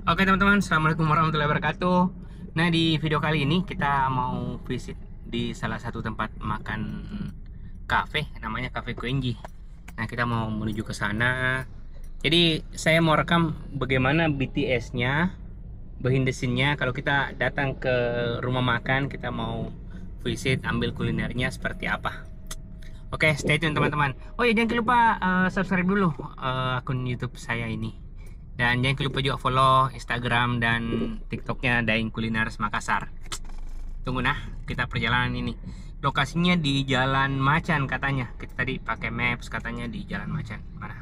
Oke teman-teman, assalamualaikum warahmatullahi wabarakatuh. Nah, di video kali ini kita mau visit di salah satu tempat makan cafe, namanya Cafe Kuenji. Nah, kita mau menuju ke sana. Jadi saya mau rekam bagaimana BTS-nya, behind the scene-nya kalau kita datang ke rumah makan, kita mau visit, ambil kulinernya seperti apa. Oke, stay tune teman-teman. Oh ya, jangan lupa subscribe dulu akun YouTube saya ini. Dan jangan lupa juga follow Instagram dan TikToknya Daeng Kuliners Makassar. Tunggu nah, kita perjalanan ini. Lokasinya di Jalan Macan katanya. Kita tadi pakai maps katanya di Jalan Macan. Mana?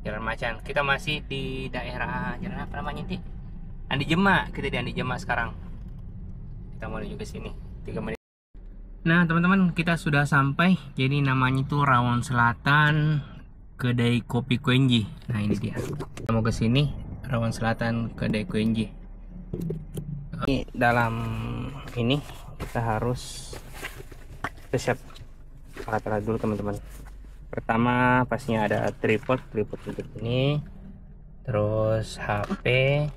Jalan Macan. Kita masih di daerah jalan apa namanya, Ti? Andi Jema. Kita di Andi Jema sekarang. Kita mau menuju ke sini. 3 menit. Nah, teman-teman, kita sudah sampai. Jadi namanya itu Rawon Selatan Kedai Kopi Kuenji. Nah, ini dia. Kita mau ke sini, Rawon Selatan Kedai Kuenji. Ini dalam ini kita harus siap alat-alat dulu, teman-teman. Pertama pastinya ada tripod untuk ini. Terus HP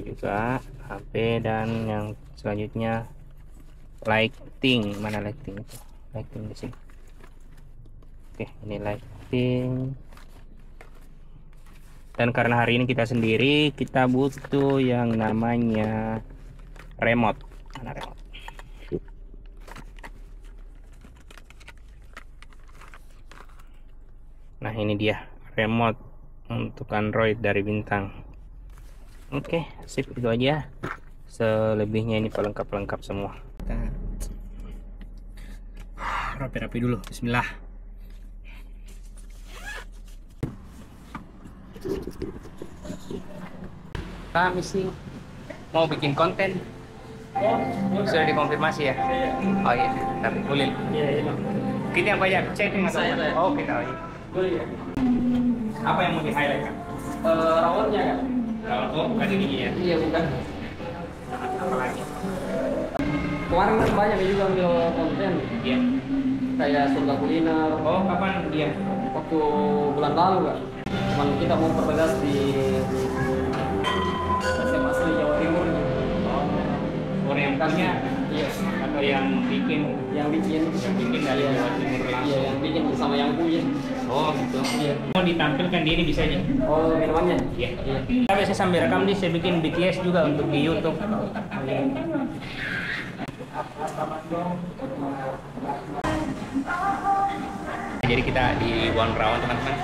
juga, HP, dan yang selanjutnya lighting. Mana lighting itu? Lighting di sini. Oke, ini lighting. Dan karena hari ini kita sendiri, kita butuh yang namanya remote. Mana remote? Nah, ini dia remote untuk Android dari Bintang. Oke, sip, itu aja. Selebihnya ini pelengkap-pelengkap semua. Kita rapi-rapi dulu. Bismillah. Kami sih mau bikin konten. Sudah dikonfirmasi ya? Oh iya, tapi boleh. Kita yang banyak chatting atau apa? Oh, kita. Apa yang mau di-highlight, Kak? Rawonnya kan? Rawon, oh, bukan ini ya? Iya, bukan. Apa lagi? Kemarin kan banyak juga ambil konten. Iya. Kayak surga kuliner. Oh, kapan dia? Waktu bulan lalu kan? Cuman kita mau pertegas di SMA asli Jawa Timur. Orang yang punya Iya. atau yang bikin dari Jawa Timur langsung? Iya, yang bikin bersama yang punya. Oh, gitu. Iya. Mau ditampilkan di ini bisa aja? Oh, minumannya? Iya. Kita biasanya sambil rekam nih, saya bikin BTS juga untuk di YouTube. Jadi kita di Warung Rawon, teman-teman.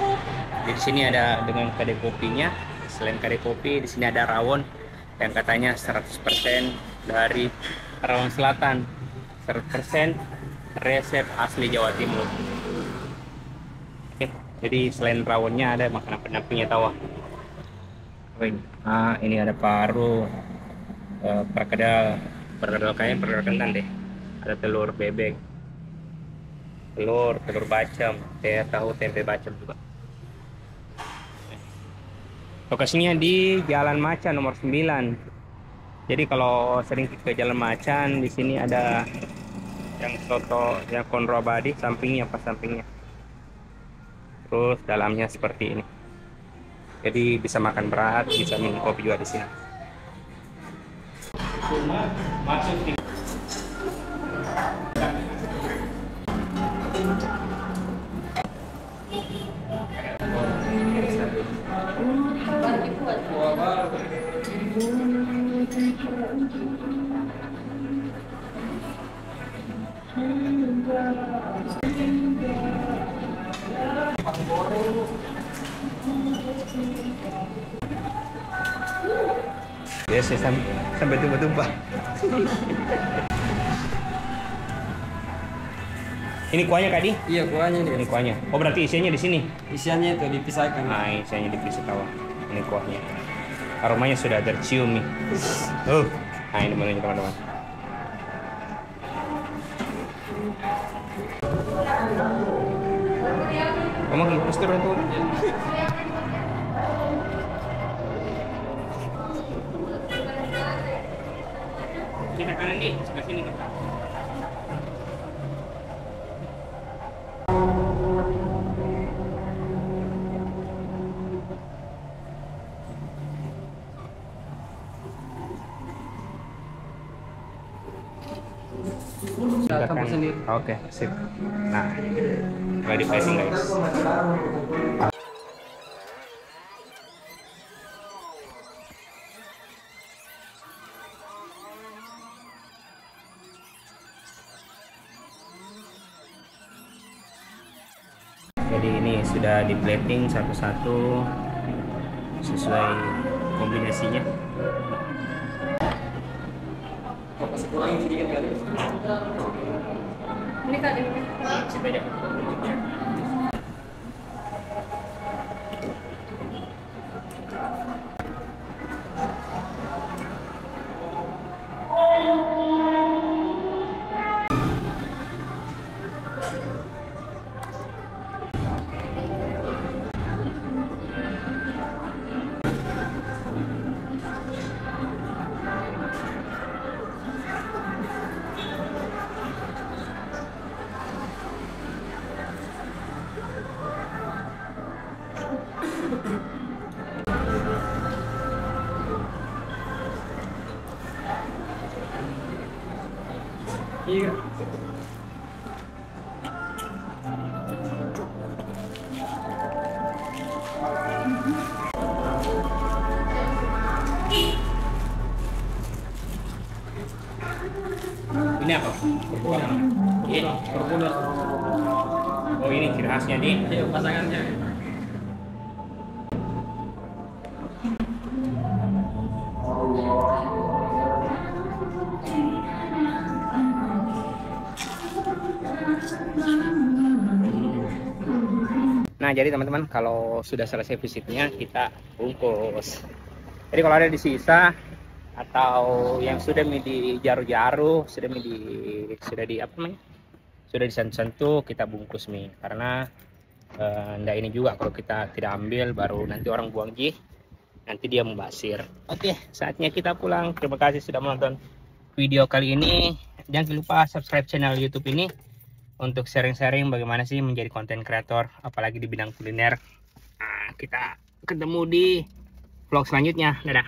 Di sini ada dengan kedai kopinya. Selain kedai kopi, di sini ada rawon yang katanya 100% dari Rawon Selatan, 100% resep asli Jawa Timur. Oke, jadi selain rawonnya ada makanan pendampingnya, tawa. Ah, ini ada paru, perkedel kayaknya perkedel kentang deh. Ada telur bebek, telur bacem, tahu tempe bacem juga. Lokasinya di Jalan Macan nomor 9. Jadi kalau sering ke Jalan Macan, di sini ada yang soto, yang konro abadi, sampingnya pas sampingnya. Terus dalamnya seperti ini. Jadi bisa makan berat, bisa minum kopi juga di sini. Cuma masuk di biasa sampai tumpah-tumpah. Ini kuahnya, Kak Di? Iya, kuahnya nih. Ini kuahnya. Oh, berarti isiannya di sini. Isiannya itu dipisahkan. Nah, isiannya dipisah, tawa. Ini kuahnya. Aromanya sudah tercium nih. Nah, ini menunya, teman-teman. Ngomong terus turun tuh. Kita kanan nih, sebelah sini, Kak. Kita campur sendiri. Oke, sip. Nah, ready plating guys. Jadi ini sudah di plating satu-satu sesuai kombinasinya. Kasih kurangin sedikit kali. Ini Kak, ini. Sepeda. Iya. Ini apa? Ini. Berbulan. Oh ini ciri khasnya nih. Iya, pasangannya. Nah jadi teman-teman kalau sudah selesai visitnya kita bungkus. Jadi kalau ada di sisa atau yang sudah di jaru-jaru, sudah di apa namanya? Sudah disentuh kita bungkus nih karena ndak ini juga kalau kita tidak ambil baru nanti orang buang nanti dia membasir. Oke, saatnya kita pulang. Terima kasih sudah menonton video kali ini. Jangan lupa subscribe channel YouTube ini untuk sharing-sharing bagaimana sih menjadi konten kreator apalagi di bidang kuliner. Nah, kita ketemu di vlog selanjutnya. Dadah.